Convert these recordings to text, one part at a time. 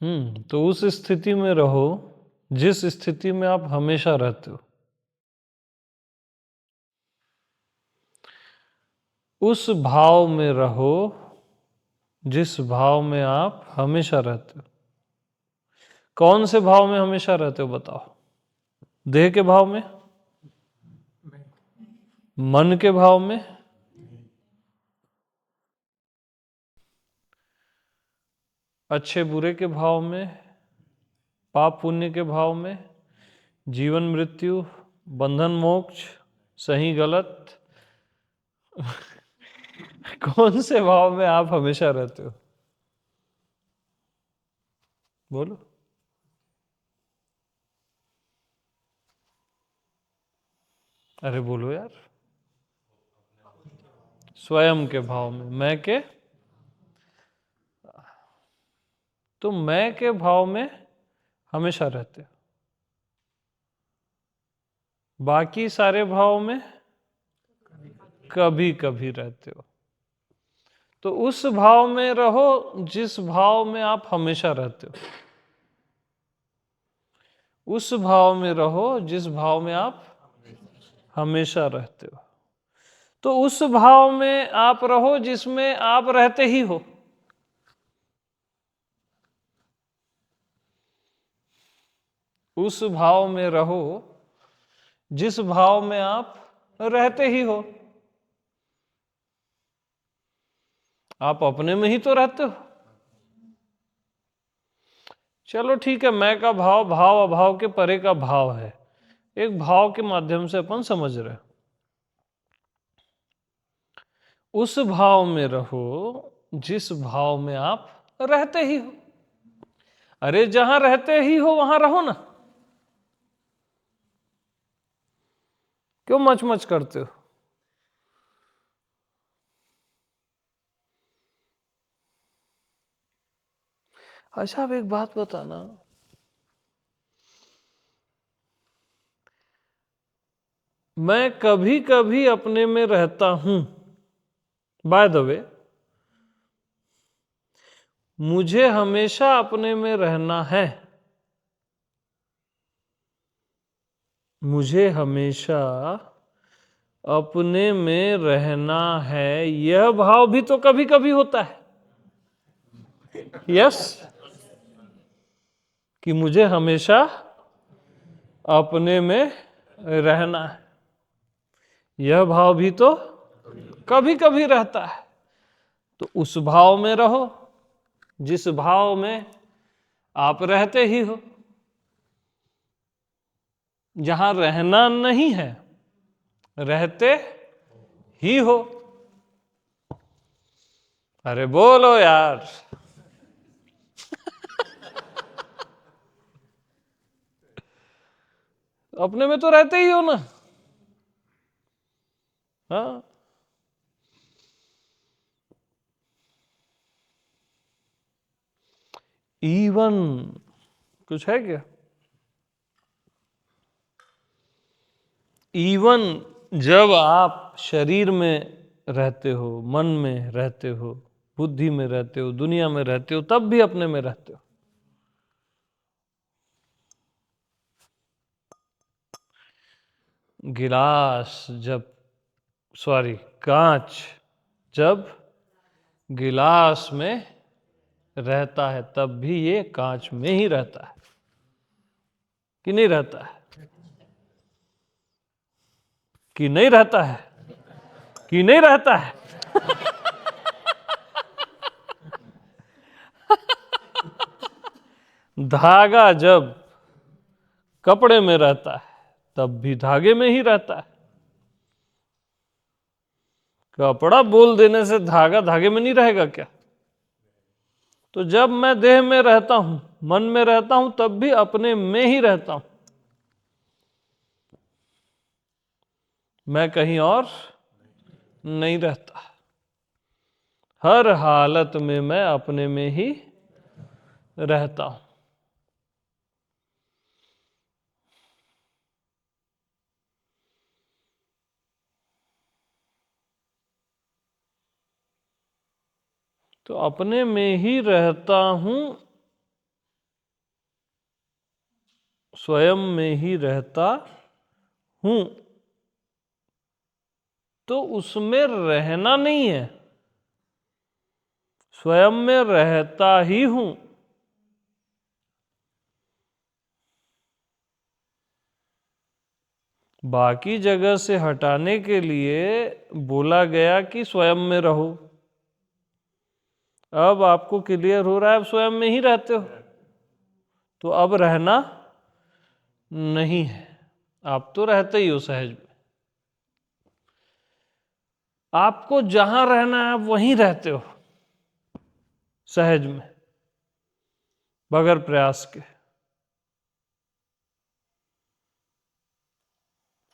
तो उस स्थिति में रहो जिस स्थिति में आप हमेशा रहते हो। उस भाव में रहो जिस भाव में आप हमेशा रहते हो। कौन से भाव में हमेशा रहते हो बताओ? देह के भाव में, मन के भाव में, अच्छे बुरे के भाव में, पाप पुण्य के भाव में, जीवन मृत्यु, बंधन मोक्ष, सही गलत कौन से भाव में आप हमेशा रहते हो? बोलो। अरे बोलो यार। स्वयं के भाव में, मैं के। तो मैं के भाव में हमेशा रहते हो। बाकी सारे भाव में कभी कभी रहते हो। तो उस भाव में रहो जिस भाव में आप हमेशा रहते हो। उस भाव में रहो जिस भाव में आप हमेशा रहते हो। तो उस भाव में आप रहो जिसमें आप रहते ही हो। उस भाव में रहो जिस भाव में आप रहते ही हो। आप अपने में ही तो रहते हो। चलो ठीक है, मैं का भाव भाव अभाव के परे का भाव है। एक भाव के माध्यम से अपन समझ रहे हैं। उस भाव में रहो जिस भाव में आप रहते ही हो। अरे जहां रहते ही हो वहां रहो ना। क्यों मच मच करते हो? अच्छा अब एक बात बताना, मैं कभी कभी अपने में रहता हूं। बाय द वे, मुझे हमेशा अपने में रहना है। मुझे हमेशा अपने में रहना है, यह भाव भी तो कभी कभी होता है। यस, कि मुझे हमेशा अपने में रहना है, यह भाव भी तो कभी कभी रहता है। तो उस भाव में रहो जिस भाव में आप रहते ही हो। जहां रहना नहीं है, रहते ही हो। अरे बोलो यार। अपने में तो रहते ही हो ना। हाँ, इवन कुछ है क्या? इवन जब आप शरीर में रहते हो, मन में रहते हो, बुद्धि में रहते हो, दुनिया में रहते हो, तब भी अपने में रहते हो। गिलास जब, सॉरी, कांच जब गिलास में रहता है तब भी ये कांच में ही रहता है कि नहीं रहता है? कि नहीं रहता है? कि नहीं रहता है? धागा जब कपड़े में रहता है तब भी धागे में ही रहता है। कपड़ा बोल देने से धागा धागे में नहीं रहेगा क्या? तो जब मैं देह में रहता हूं, मन में रहता हूं, तब भी अपने में ही रहता हूं। मैं कहीं और नहीं रहता। हर हालत में मैं अपने में ही रहता हूं। तो अपने में ही रहता हूं स्वयं में ही रहता हूं, तो उसमें रहना नहीं है, स्वयं में रहता ही हूं। बाकी जगह से हटाने के लिए बोला गया कि स्वयं में रहो। अब आपको क्लियर हो रहा है, आप स्वयं में ही रहते हो, तो अब रहना नहीं है, आप तो रहते ही हो सहज में। आपको जहां रहना है आप वहीं रहते हो सहज में, बगैर प्रयास के,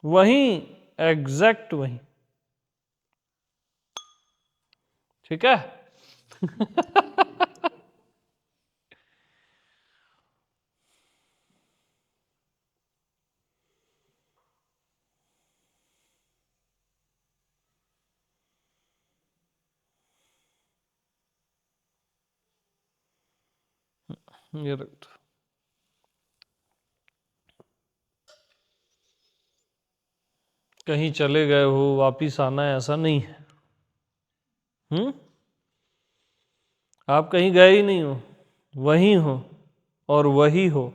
वहीं, एग्जैक्ट वहीं। ठीक है। ये रख दो। कहीं चले गए हो, वापिस आना है, ऐसा नहीं है। आप कहीं गए ही नहीं हो, वहीं हो और वही हो।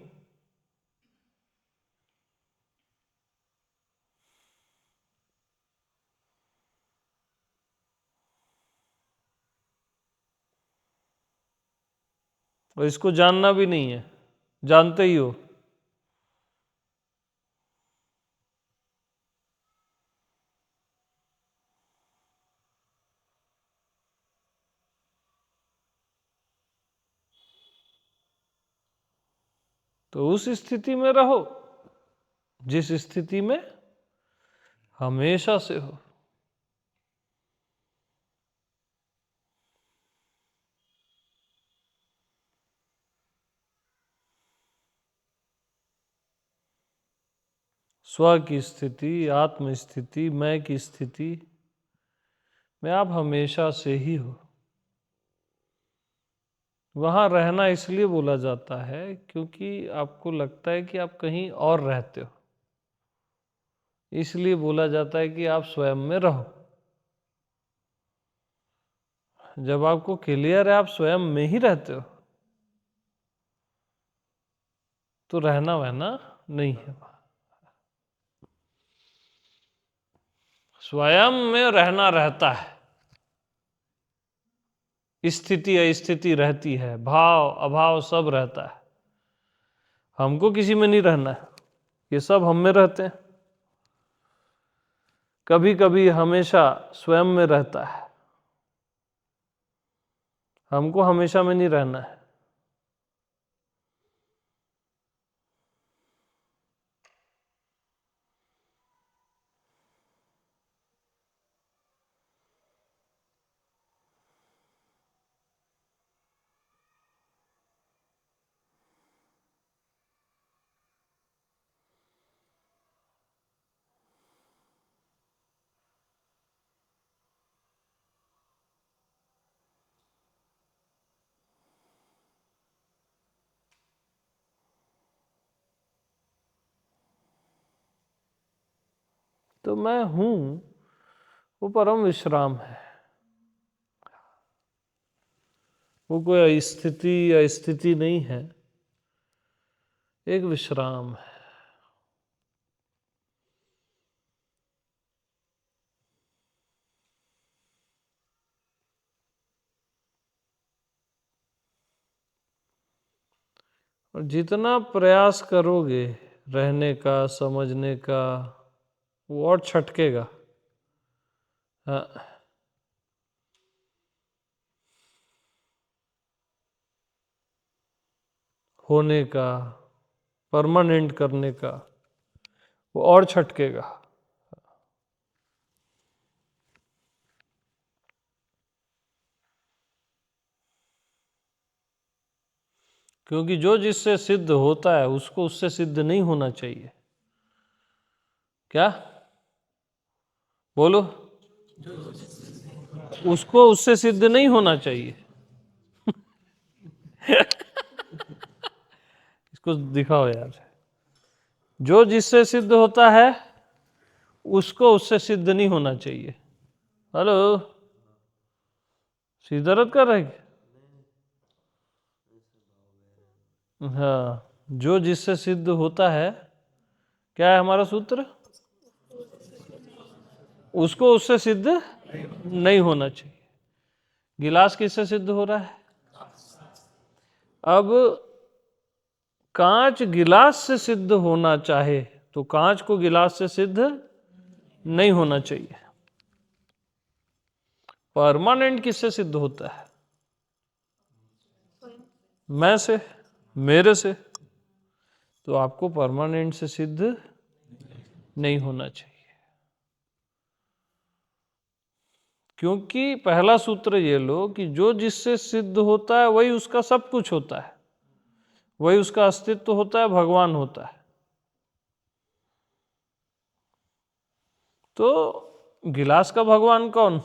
और इसको जानना भी नहीं है, जानते ही हो। तो उस स्थिति में रहो जिस स्थिति में हमेशा से हो। स्व की स्थिति, आत्म स्थिति, मैं की स्थिति में आप हमेशा से ही हो। वहां रहना इसलिए बोला जाता है क्योंकि आपको लगता है कि आप कहीं और रहते हो, इसलिए बोला जाता है कि आप स्वयं में रहो। जब आपको क्लियर है आप स्वयं में ही रहते हो, तो रहना वहना नहीं है। स्वयं में रहना रहता है, स्थिति अस्थिति रहती है, भाव अभाव सब रहता है। हमको किसी में नहीं रहना है, ये सब हम में रहते हैं। कभी कभी हमेशा स्वयं में रहता है, हमको हमेशा में नहीं रहना है। तो मैं हूं वो परम विश्राम है, वो कोई स्थिति या स्थिति नहीं है, एक विश्राम है। और जितना प्रयास करोगे रहने का, समझने का, वो और छटकेगा। हाँ। होने का, परमानेंट करने का, वो और छटकेगा। क्योंकि जो जिससे सिद्ध होता है उसको उससे सिद्ध नहीं होना चाहिए। क्या बोलो? उसको उससे सिद्ध नहीं होना चाहिए। इसको दिखाओ यार। जो जिससे सिद्ध होता है उसको उससे सिद्ध नहीं होना चाहिए। हेलो, सीधा रद्द कर रहे हैं? हाँ, जो जिससे सिद्ध होता है, क्या है हमारा सूत्र? उसको उससे सिद्ध नहीं होना चाहिए। गिलास किससे सिद्ध हो रहा है? अब कांच गिलास से सिद्ध होना चाहे तो कांच को गिलास से सिद्ध नहीं होना चाहिए। परमानेंट किससे सिद्ध होता है? मैं से, मेरे से। तो आपको परमानेंट से सिद्ध नहीं होना चाहिए, क्योंकि पहला सूत्र ये लो कि जो जिससे सिद्ध होता है वही उसका सब कुछ होता है, वही उसका अस्तित्व होता है, भगवान होता है। तो गिलास का भगवान कौन?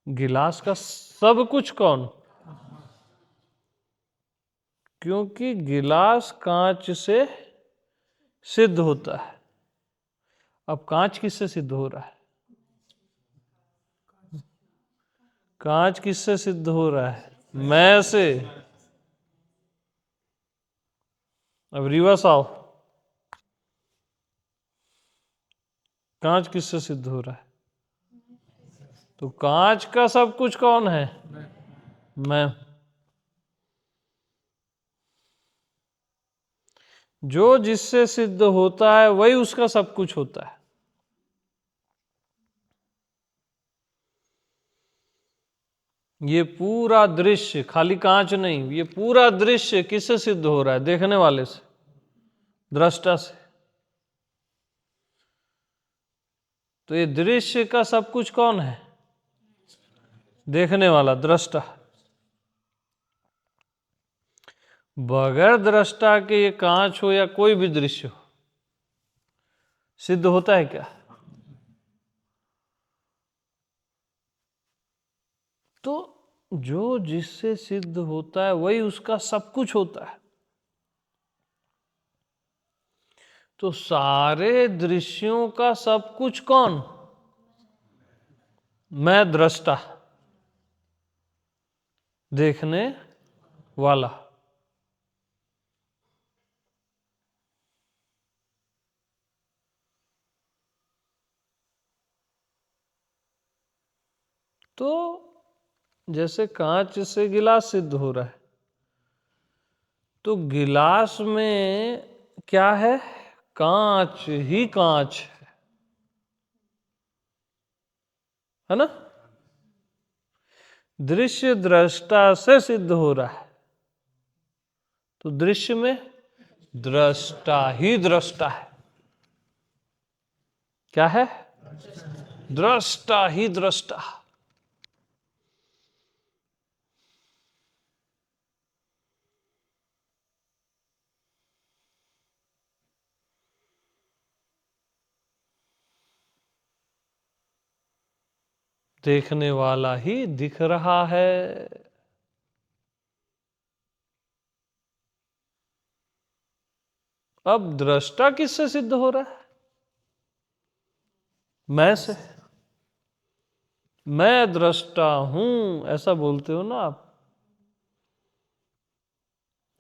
गिलास का सब कुछ कौन? क्योंकि गिलास कांच से सिद्ध होता है। अब कांच किससे सिद्ध हो रहा है? कांच किससे सिद्ध हो रहा है? मैं से। अब रिवर्स आओ, कांच किससे सिद्ध हो रहा है? तो कांच का सब कुछ कौन है? मैं। जो जिससे सिद्ध होता है वही उसका सब कुछ होता है। ये पूरा दृश्य, खाली कांच नहीं, ये पूरा दृश्य किससे सिद्ध हो रहा है? देखने वाले से, दृष्टा से। तो ये दृश्य का सब कुछ कौन है? देखने वाला, दृष्टा। बगैर दृष्टा के ये कांच हो या कोई भी दृश्य हो, सिद्ध होता है क्या? तो जो जिससे सिद्ध होता है वही उसका सब कुछ होता है। तो सारे दृश्यों का सब कुछ कौन? मैं, दृष्टा, देखने वाला। तो जैसे कांच से गिलास सिद्ध हो रहा है, तो गिलास में क्या है? कांच ही कांच है ना? दृश्य दृष्टा से सिद्ध हो रहा है, तो दृश्य में दृष्टा ही दृष्टा है। क्या है? दृष्टा ही दृष्टा। देखने वाला ही दिख रहा है। अब दृष्टा किससे सिद्ध हो रहा है? मैं से। मैं दृष्टा हूं, ऐसा बोलते हो ना आप।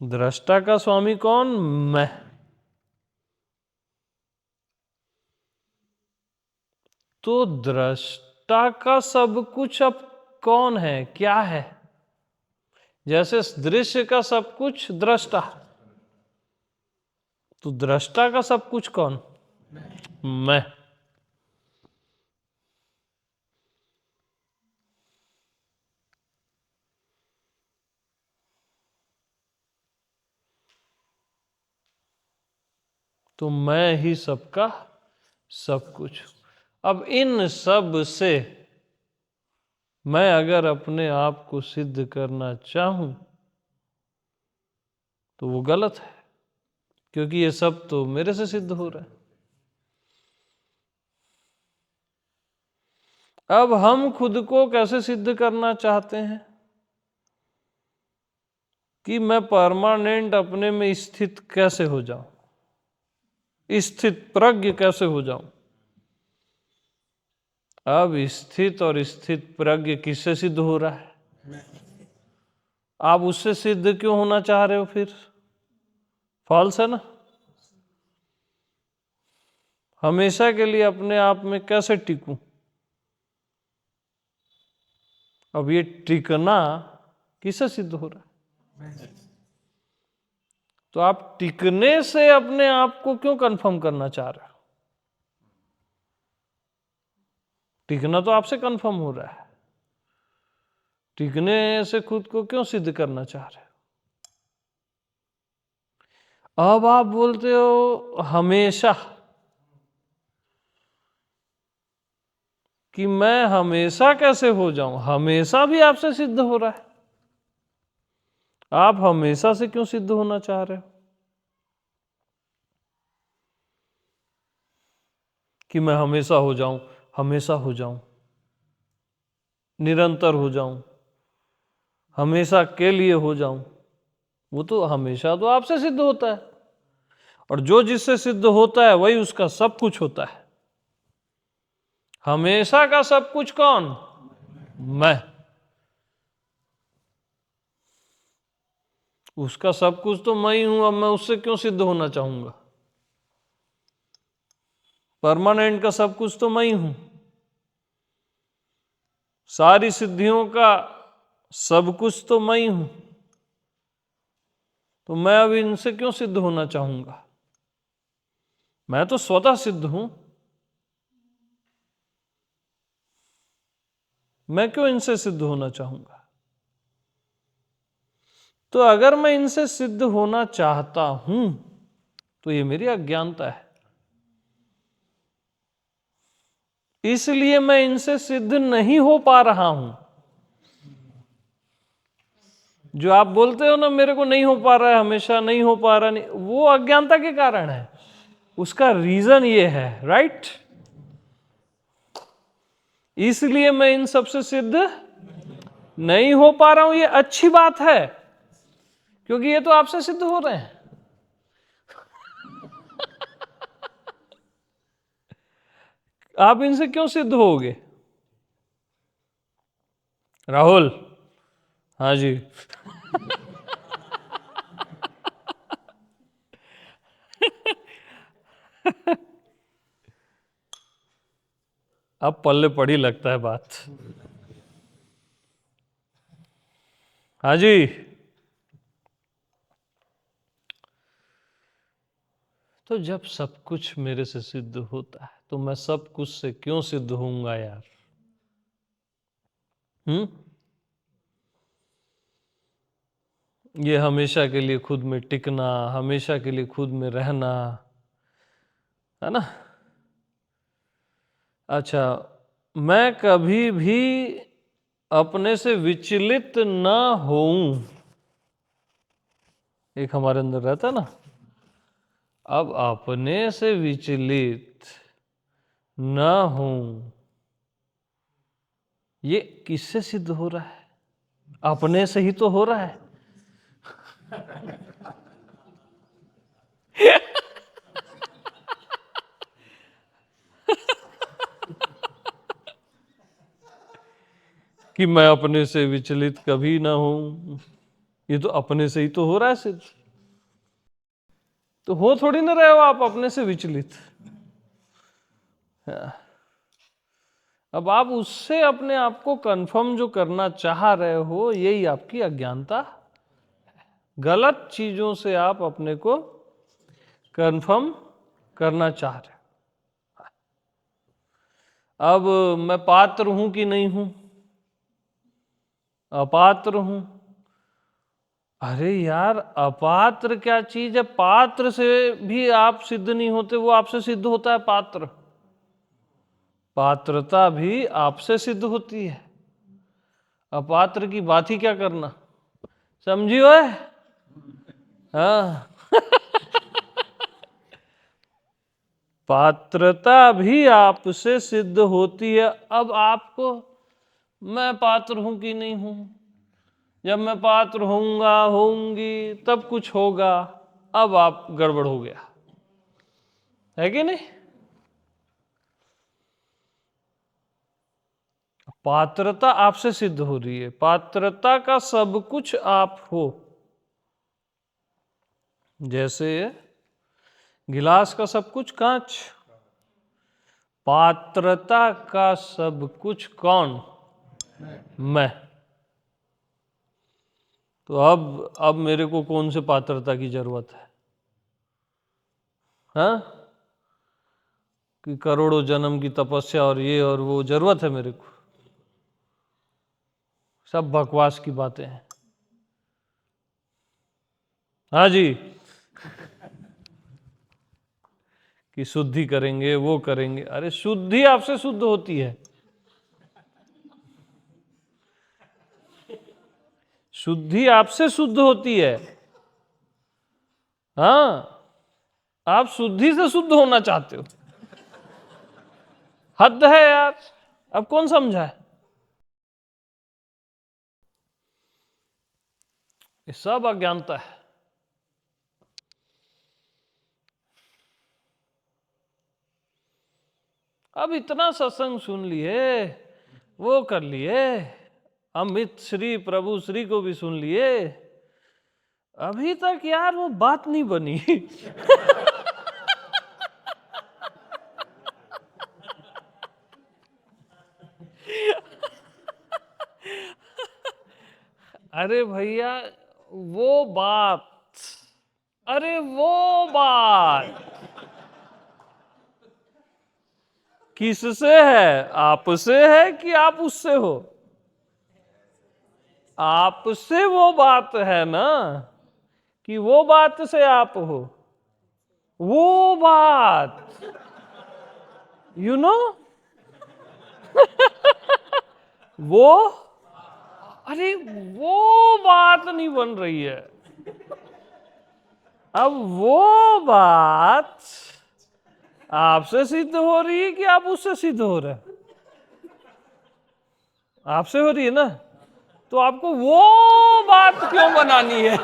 दृष्टा का स्वामी कौन? मैं। तो दृष्टा का सब कुछ अब कौन है, क्या है? जैसे दृश्य का सब कुछ दृष्टा, तो दृष्टा का सब कुछ कौन? मैं। तो मैं ही सबका सब कुछ। अब इन सब से मैं अगर अपने आप को सिद्ध करना चाहूं तो वो गलत है, क्योंकि ये सब तो मेरे से सिद्ध हो रहा है। अब हम खुद को कैसे सिद्ध करना चाहते हैं? कि मैं परमानेंट अपने में स्थित कैसे हो जाऊं, स्थित प्रज्ञ कैसे हो जाऊं। अब स्थित और स्थित प्रज्ञ किससे सिद्ध हो रहा है? आप उससे सिद्ध क्यों होना चाह रहे हो? फिर फॉल्स है ना। हमेशा के लिए अपने आप में कैसे टिकूं? अब ये टिकना किससे सिद्ध हो रहा है? तो आप टिकने से अपने आप को क्यों कंफर्म करना चाह रहे हो? टिकना तो आपसे कंफर्म हो रहा है, टिकने से खुद को क्यों सिद्ध करना चाह रहे हो? अब आप बोलते हो हमेशा, कि मैं हमेशा कैसे हो जाऊं? हमेशा भी आपसे सिद्ध हो रहा है, आप हमेशा से क्यों सिद्ध होना चाह रहे हो? कि मैं हमेशा हो जाऊं, हमेशा हो जाऊं, निरंतर हो जाऊं, हमेशा के लिए हो जाऊं। वो तो हमेशा तो आपसे सिद्ध होता है, और जो जिससे सिद्ध होता है वही उसका सब कुछ होता है। हमेशा का सब कुछ कौन? मैं। उसका सब कुछ तो मैं ही हूं, अब मैं उससे क्यों सिद्ध होना चाहूंगा? परमानेंट का सब कुछ तो मैं ही हूं, सारी सिद्धियों का सब कुछ तो मैं ही हूं, तो मैं अब इनसे क्यों सिद्ध होना चाहूंगा? मैं तो स्वतः सिद्ध हूं, मैं क्यों इनसे सिद्ध होना चाहूंगा? तो अगर मैं इनसे सिद्ध होना चाहता हूं तो ये मेरी अज्ञानता है, इसलिए मैं इनसे सिद्ध नहीं हो पा रहा हूं। जो आप बोलते हो ना मेरे को नहीं हो पा रहा है, हमेशा नहीं हो पा रहा, नहीं, वो अज्ञानता के कारण है। उसका रीजन ये है, राइट? इसलिए मैं इन सबसे सिद्ध नहीं हो पा रहा हूं। ये अच्छी बात है, क्योंकि ये तो आपसे सिद्ध हो रहे हैं। आप इनसे क्यों सिद्ध होगे? राहुल, हाँ जी। अब पल्ले पड़ी लगता है बात। हाँ जी। तो जब सब कुछ मेरे से सिद्ध होता है तो मैं सब कुछ से क्यों सिद्ध होऊंगा यार? ये हमेशा के लिए खुद में टिकना, हमेशा के लिए खुद में रहना, है ना? अच्छा, मैं कभी भी अपने से विचलित ना होऊं, एक हमारे अंदर रहता है ना। अब अपने से विचलित ना हूं, ये किससे सिद्ध हो रहा है? अपने से ही तो हो रहा है। कि मैं अपने से विचलित कभी ना हूं, ये तो अपने से ही तो हो रहा है सिद्ध। तो हो थोड़ी ना रहे हो आप अपने से विचलित। अब आप उससे अपने आप को कंफर्म जो करना चाह रहे हो, यही आपकी अज्ञानता है। गलत चीजों से आप अपने को कंफर्म करना चाह रहे हो। अब मैं पात्र हूं कि नहीं हूं? अपात्र हूं। अरे यार, अपात्र क्या चीज है? पात्र से भी आप सिद्ध नहीं होते, वो आपसे सिद्ध होता है पात्र। पात्रता भी आपसे सिद्ध होती है, अपात्र की बात ही क्या करना। समझियो है? हाँ। पात्रता भी आपसे सिद्ध होती है। अब आपको मैं पात्र हूं कि नहीं हूं, जब मैं पात्र होऊंगा होऊंगी तब कुछ होगा। अब आप गड़बड़ हो गया, है कि नहीं? पात्रता आपसे सिद्ध हो रही है, पात्रता का सब कुछ आप हो। जैसे गिलास का सब कुछ कांच, पात्रता का सब कुछ कौन? मैं। तो अब मेरे को कौन से पात्रता की जरूरत है? हाँ, कि करोड़ों जन्म की तपस्या और ये और वो जरूरत है मेरे को? सब बकवास की बातें हैं। हाँ जी, कि शुद्धि करेंगे वो करेंगे। अरे शुद्धि आपसे शुद्ध होती है, शुद्धि आपसे शुद्ध होती है। हाँ, आप शुद्धि से शुद्ध होना चाहते हो? हद है यार, अब कौन समझा है? ये सब अज्ञानता है। अब इतना सत्संग सुन लिए, वो कर लिए, अमित श्री प्रभु श्री को भी सुन लिए, अभी तक यार वो बात नहीं बनी। अरे भैया वो बात, अरे वो बात किससे है? आपसे है कि आप उससे हो? आपसे वो बात है ना, कि वो बात से आप हो? वो बात, यू नो, वो, अरे वो बात नहीं बन रही है। अब वो बात आपसे सिद्ध हो रही है कि आप उससे सिद्ध हो रहे हैं? आपसे हो रही है ना, तो आपको वो बात क्यों बनानी है?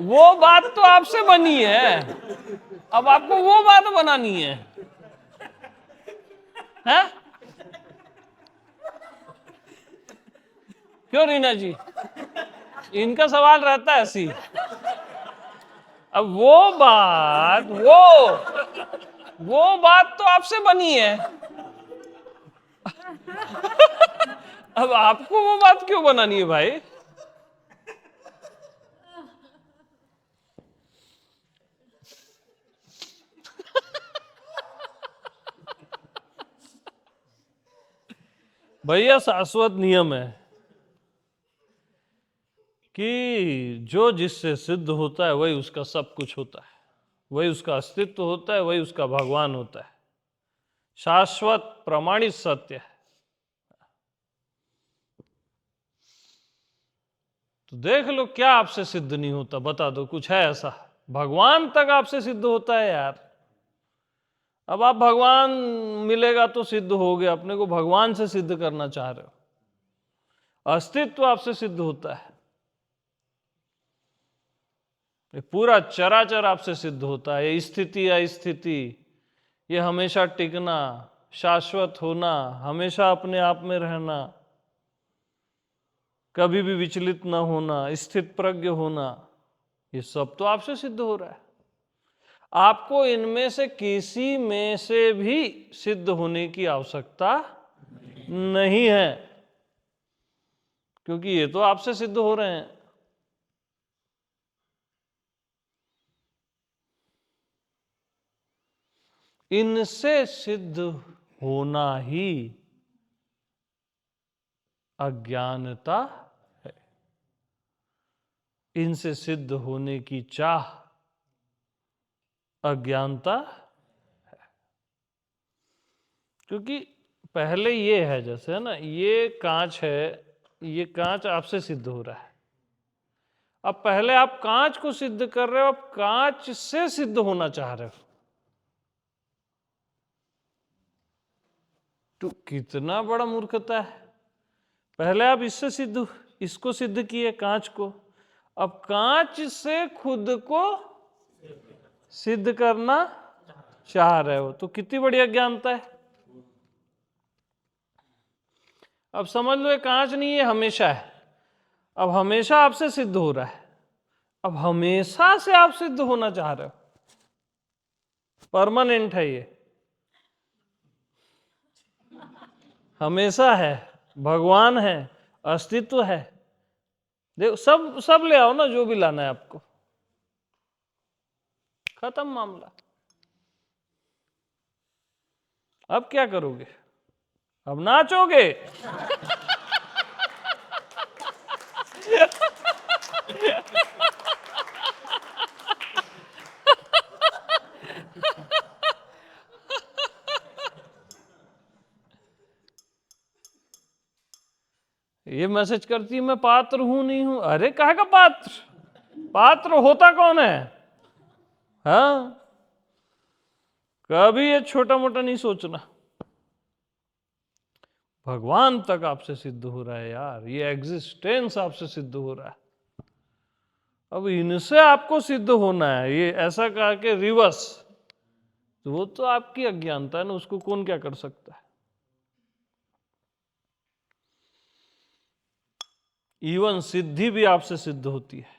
वो बात तो आपसे बनी है, अब आपको वो बात बनानी है, हैं? क्यों रीना जी, इनका सवाल रहता है ऐसी। अब वो बात तो आपसे बनी है, अब आपको वो बात क्यों बनानी है भाई? भैया शाश्वत नियम है कि जो जिससे सिद्ध होता है वही उसका सब कुछ होता है, वही उसका अस्तित्व होता है, वही उसका भगवान होता है। शाश्वत प्रमाणित सत्य है। तो देख लो क्या आपसे सिद्ध नहीं होता, बता दो कुछ है ऐसा? भगवान तक आपसे सिद्ध होता है यार। अब आप भगवान मिलेगा तो सिद्ध हो गया, अपने को भगवान से सिद्ध करना चाह रहे हो, अस्तित्व आपसे सिद्ध होता है, ये पूरा चराचर आपसे सिद्ध होता है। ये स्थिति अस्थिति, ये हमेशा टिकना, शाश्वत होना, हमेशा अपने आप में रहना, कभी भी विचलित ना होना, स्थित प्रज्ञ होना, ये सब तो आपसे सिद्ध हो रहा है। आपको इनमें से किसी में से भी सिद्ध होने की आवश्यकता नहीं है, क्योंकि ये तो आपसे सिद्ध हो रहे हैं। इनसे सिद्ध होना ही अज्ञानता है, इनसे सिद्ध होने की चाह अज्ञानता है। क्योंकि पहले ये है, जैसे है ना, ये कांच है, ये कांच आपसे सिद्ध हो रहा है। अब पहले आप कांच को सिद्ध कर रहे हो, अब कांच से सिद्ध होना चाह रहे हो। तो कितना बड़ा मूर्खता है। पहले आप इससे इसको सिद्ध किए, कांच को, अब कांच से खुद को सिद्ध करना चाह रहे हो, तो कितनी बड़ी अज्ञानता है। अब समझ लो ये कांच नहीं, ये हमेशा है। अब हमेशा आपसे सिद्ध हो रहा है, अब हमेशा से आप सिद्ध होना चाह रहे हो, परमानेंट है ये, हमेशा है, भगवान है, अस्तित्व है। देखो सब सब ले आओ ना, जो भी लाना है आपको, खत्म मामला। अब क्या करोगे? अब नाचोगे। ये मैसेज करती है मैं पात्र हूं नहीं हूं। अरे कहा का पात्र? पात्र होता कौन है? हाँ, कभी ये छोटा मोटा नहीं सोचना। भगवान तक आपसे सिद्ध हो रहा है यार, ये एग्जिस्टेंस आपसे सिद्ध हो रहा है। अब इनसे आपको सिद्ध होना है, ये ऐसा कहा कि रिवर्स, तो वो तो आपकी अज्ञानता है ना, उसको कौन क्या कर सकता है। इवन सिद्धि भी आपसे सिद्ध होती है।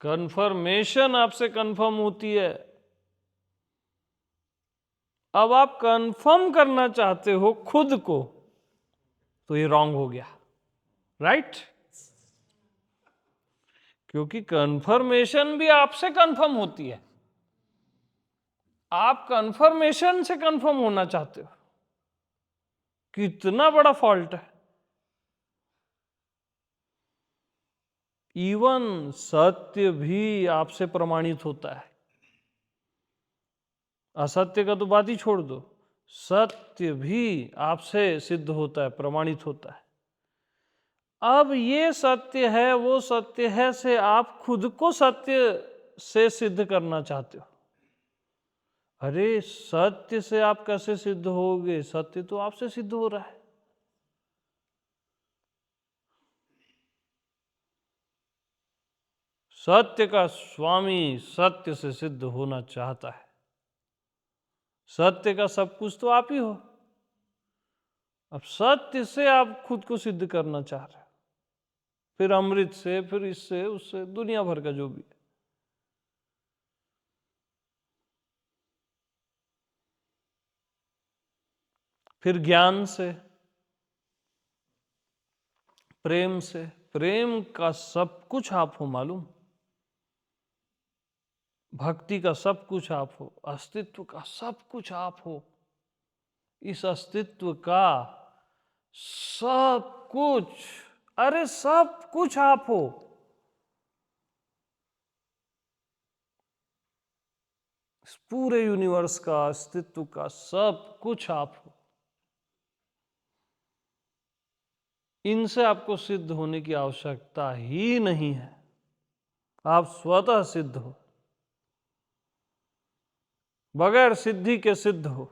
कंफर्मेशन आपसे कंफर्म होती है। अब आप कंफर्म करना चाहते हो खुद को, तो ये रॉन्ग हो गया, राइट? क्योंकि कंफर्मेशन भी आपसे कंफर्म होती है, आप कंफर्मेशन से कंफर्म होना चाहते हो, कितना बड़ा फॉल्ट है। इवन सत्य भी आपसे प्रमाणित होता है, असत्य का तो बात ही छोड़ दो, सत्य भी आपसे सिद्ध होता है, प्रमाणित होता है। अब ये सत्य है, वो सत्य है से आप खुद को सत्य से सिद्ध करना चाहते हो। अरे सत्य से आप कैसे सिद्ध होगे? सत्य तो आपसे सिद्ध हो रहा है। सत्य का स्वामी सत्य से सिद्ध होना चाहता है। सत्य का सब कुछ तो आप ही हो, अब सत्य से आप खुद को सिद्ध करना चाह रहे हो, फिर अमृत से, फिर इससे उससे, दुनिया भर का जो भी है। फिर ज्ञान से, प्रेम से, प्रेम का सब कुछ आप हो मालूम, भक्ति का सब कुछ आप हो, अस्तित्व का सब कुछ आप हो। इस अस्तित्व का सब कुछ, अरे सब कुछ आप हो। इस पूरे यूनिवर्स का, अस्तित्व का सब कुछ आप हो। इनसे आपको सिद्ध होने की आवश्यकता ही नहीं है, आप स्वतः सिद्ध हो, बगैर सिद्धि के सिद्ध हो।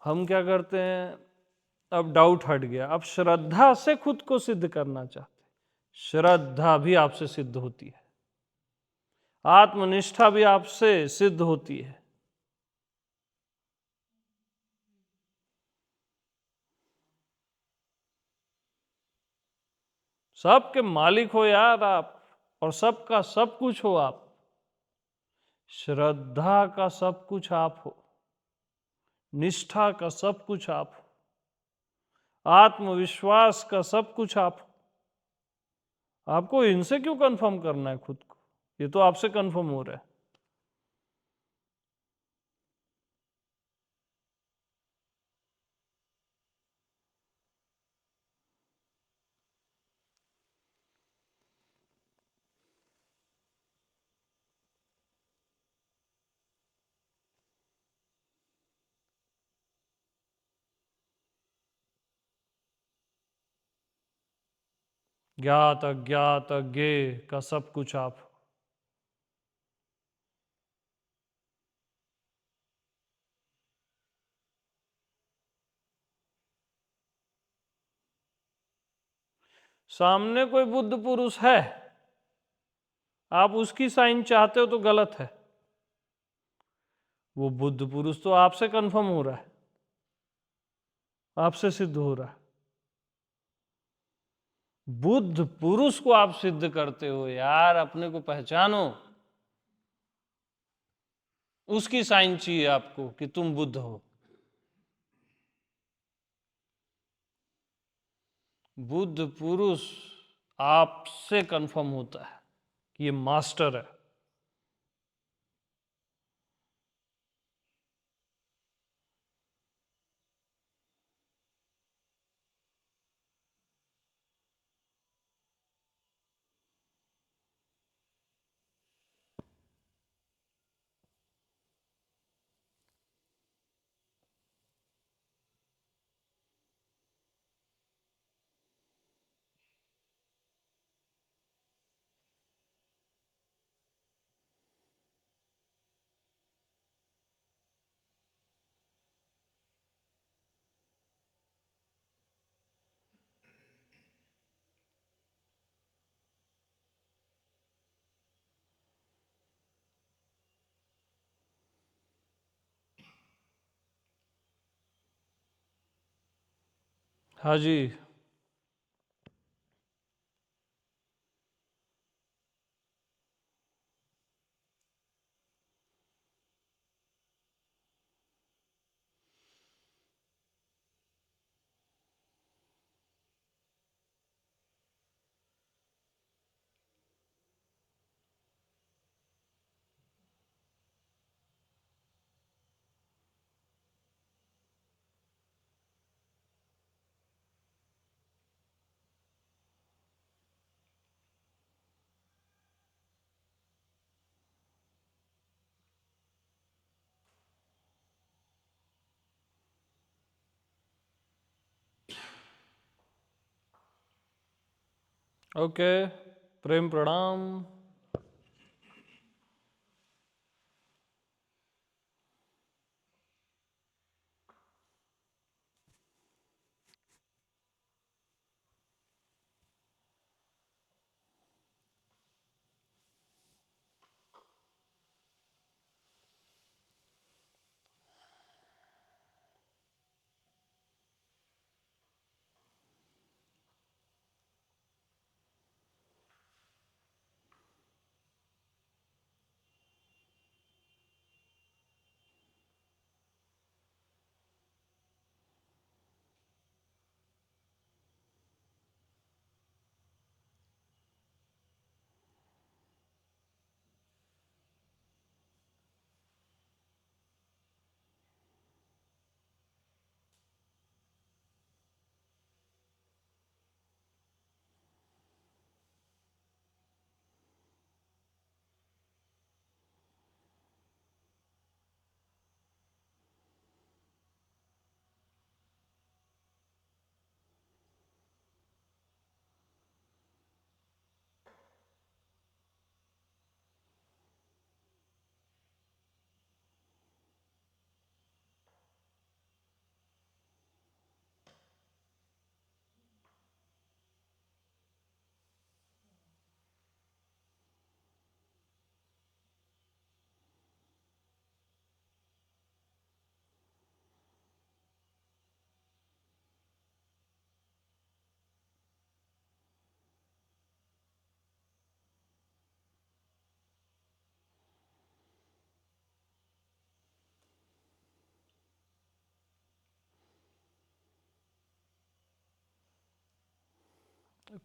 हम क्या करते हैं, अब डाउट हट गया, अब श्रद्धा से खुद को सिद्ध करना चाहते। श्रद्धा भी आपसे सिद्ध होती है, आत्मनिष्ठा भी आपसे सिद्ध होती है। सबके मालिक हो यार आप, और सबका सब कुछ हो आप। श्रद्धा का सब कुछ आप हो, निष्ठा का सब कुछ आप हो, आत्मविश्वास का सब कुछ आप हो। आपको इनसे क्यों कंफर्म करना है खुद को? ये तो आपसे कंफर्म हो रहा है। ज्ञात अज्ञात अज्ञेय का सब कुछ आप हो। सामने कोई बुद्ध पुरुष है, आप उसकी साइन चाहते हो तो गलत है। वो बुद्ध पुरुष तो आपसे कंफर्म हो रहा है, आपसे सिद्ध हो रहा है। बुद्ध पुरुष को आप सिद्ध करते हो यार, अपने को पहचानो। उसकी साइन चाहिए आपको कि तुम बुद्ध हो। बुद्ध पुरुष आपसे कंफर्म होता है कि ये मास्टर है। हाँ जी। ओके, प्रेम प्रणाम।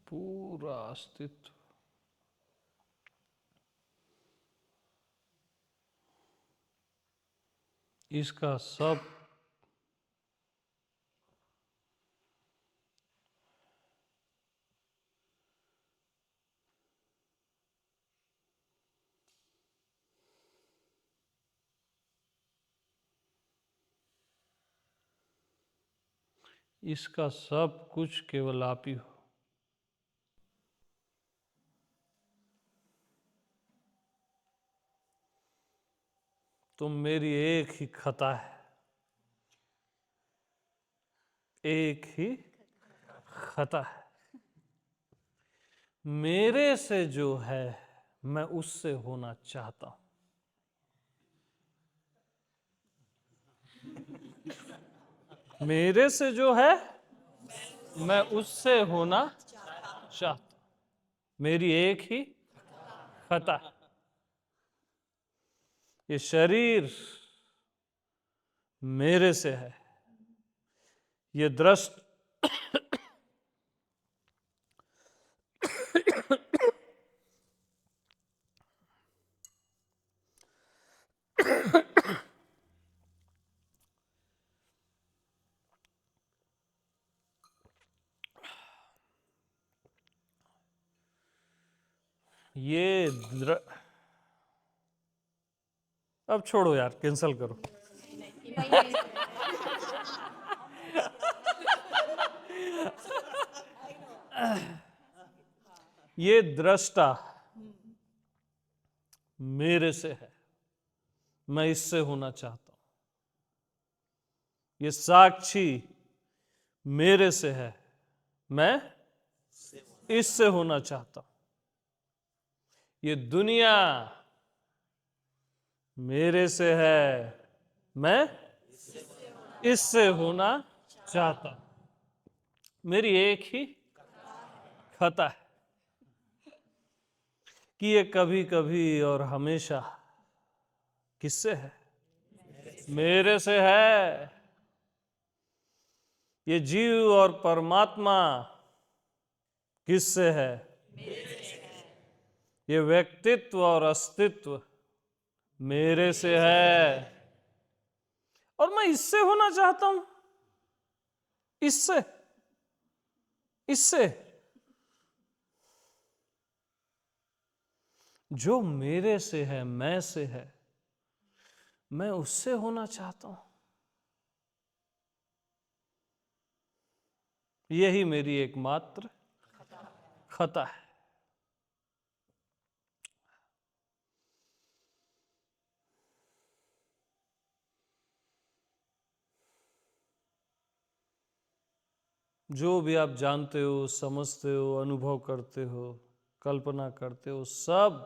पूरा अस्तित्व, इसका सब इसका सब कुछ केवल आप ही हो। तुम मेरी एक ही खता है, एक ही खता है। मेरे से जो है मैं उससे होना चाहता हूं। मेरे से जो है मैं उससे होना चाहता हूं। मेरी एक ही खता है। ये शरीर मेरे से है, ये दृष्ट ये अब छोड़ो यार, कैंसल करो। ये दृष्टा मेरे से है, मैं इससे होना चाहता हूं। ये साक्षी मेरे से है, मैं इससे होना चाहता हूं। ये दुनिया मेरे से है, मैं इससे होना चाहता हूं। मेरी एक ही खता है कि ये कभी कभी और हमेशा किससे है? मेरे से है। ये जीव और परमात्मा किससे है? ये व्यक्तित्व और अस्तित्व मेरे से है, और मैं इससे होना चाहता हूं। इससे इससे जो मेरे से है, मैं से है, मैं उससे होना चाहता हूं। यही मेरी एकमात्र खता है। जो भी आप जानते हो, समझते हो, अनुभव करते हो, कल्पना करते हो, सब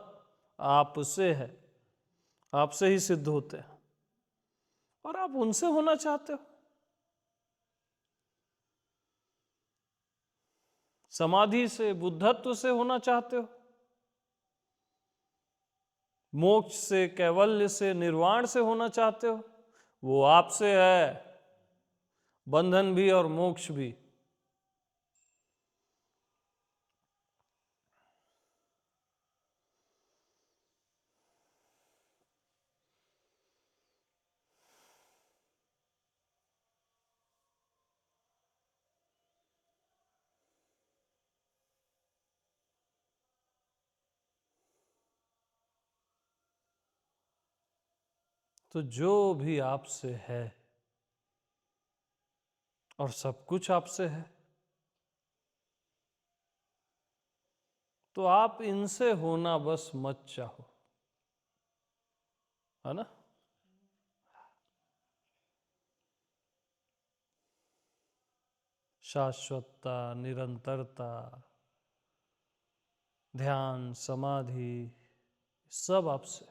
आपसे है, आपसे ही सिद्ध होते हैं, और आप उनसे होना चाहते हो। समाधि से, बुद्धत्व से होना चाहते हो, मोक्ष से, कैवल्य से, निर्वाण से होना चाहते हो। वो आपसे है, बंधन भी और मोक्ष भी। तो जो भी आपसे है और सब कुछ आपसे है, तो आप इनसे होना बस मत चाहो, है ना? शाश्वतता, निरंतरता, ध्यान, समाधि, सब आपसे है।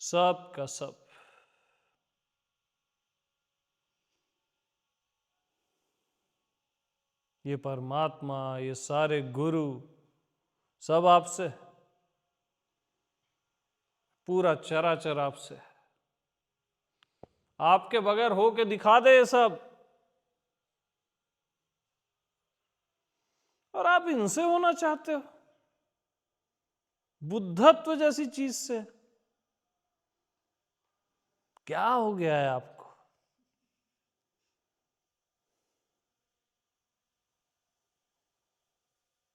सब का सब। ये परमात्मा, ये सारे गुरु, सब आपसे है। पूरा चराचर आपसे है। आपके बगैर हो के दिखा दे ये सब, और आप इनसे होना चाहते हो, बुद्धत्व जैसी चीज से। क्या हो गया है आपको?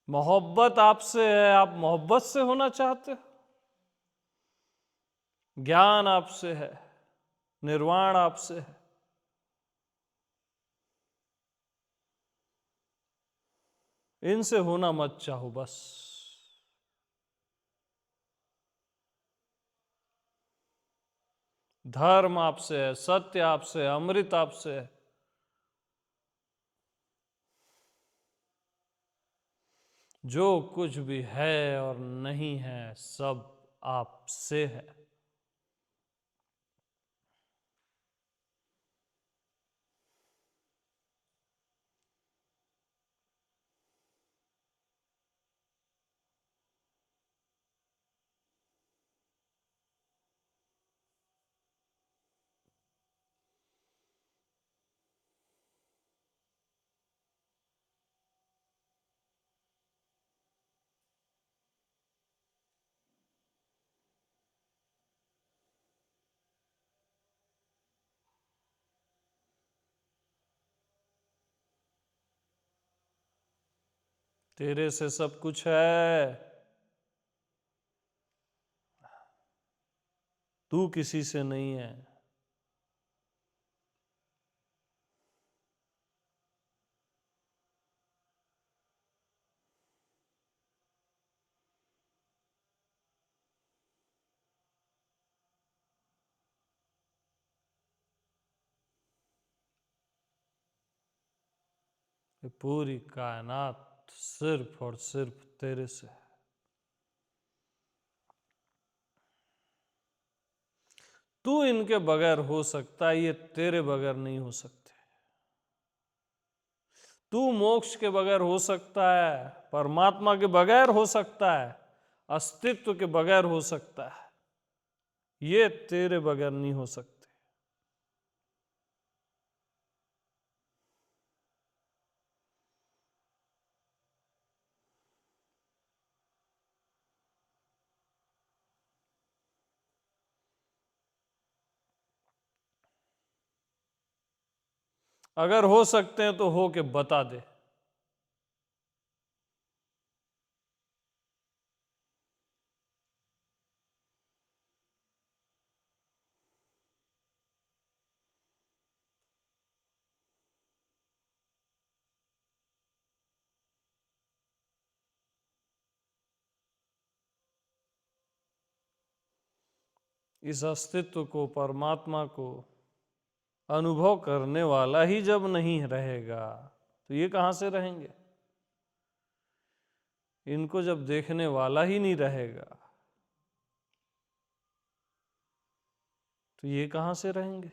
मोहब्बत आपसे है, आप मोहब्बत से होना चाहते हो। ज्ञान आपसे है, निर्वाण आपसे है। इनसे होना मत चाहो बस। धर्म आपसे है, सत्य आपसे है, अमृत आपसे है। जो कुछ भी है और नहीं है सब आपसे है। तेरे से सब कुछ है, तू किसी से नहीं है। ये पूरी कायनात सिर्फ और सिर्फ तेरे से है। तू इनके बगैर हो सकता है, ये तेरे बगैर नहीं हो सकते। तू मोक्ष के बगैर हो सकता है, परमात्मा के बगैर हो सकता है, अस्तित्व के बगैर हो सकता है, ये तेरे बगैर नहीं हो सकते। अगर हो सकते हैं तो हो के बता दे। इस अस्तित्व को, परमात्मा को अनुभव करने वाला ही जब नहीं रहेगा तो ये कहां से रहेंगे? इनको जब देखने वाला ही नहीं रहेगा तो ये कहां से रहेंगे?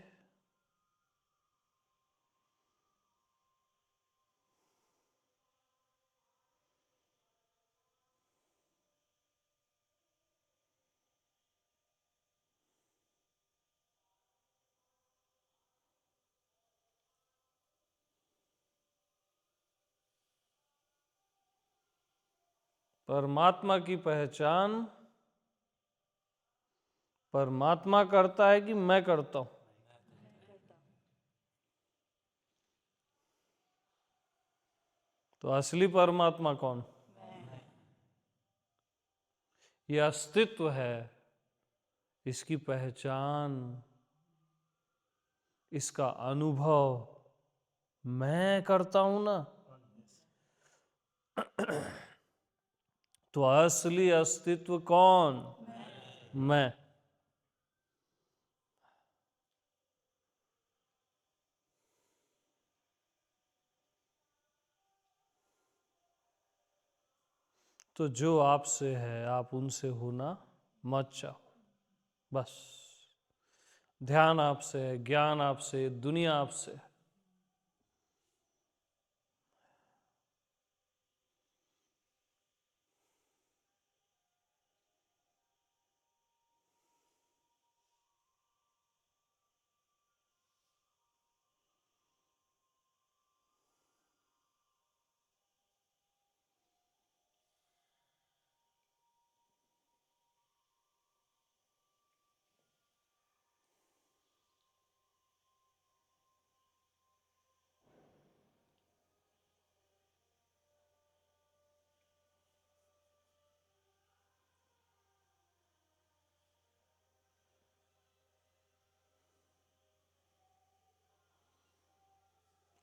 परमात्मा की पहचान परमात्मा करता है कि मैं करता हूं? तो असली परमात्मा कौन? ये अस्तित्व है, इसकी पहचान, इसका अनुभव मैं करता हूं ना। तो असली अस्तित्व कौन? मैं। तो जो आपसे है आप उनसे होना मत चाहो, बस। ध्यान आपसे है, ज्ञान आपसे, दुनिया आपसे है।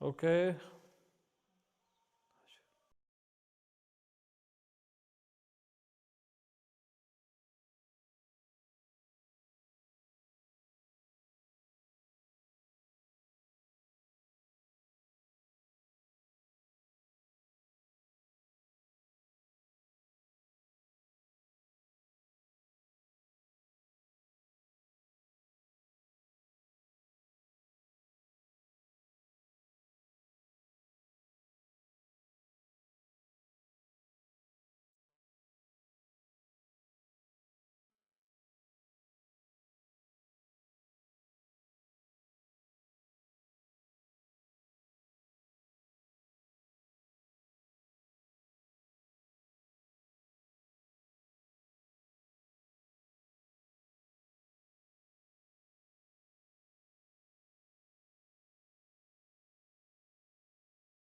ओके।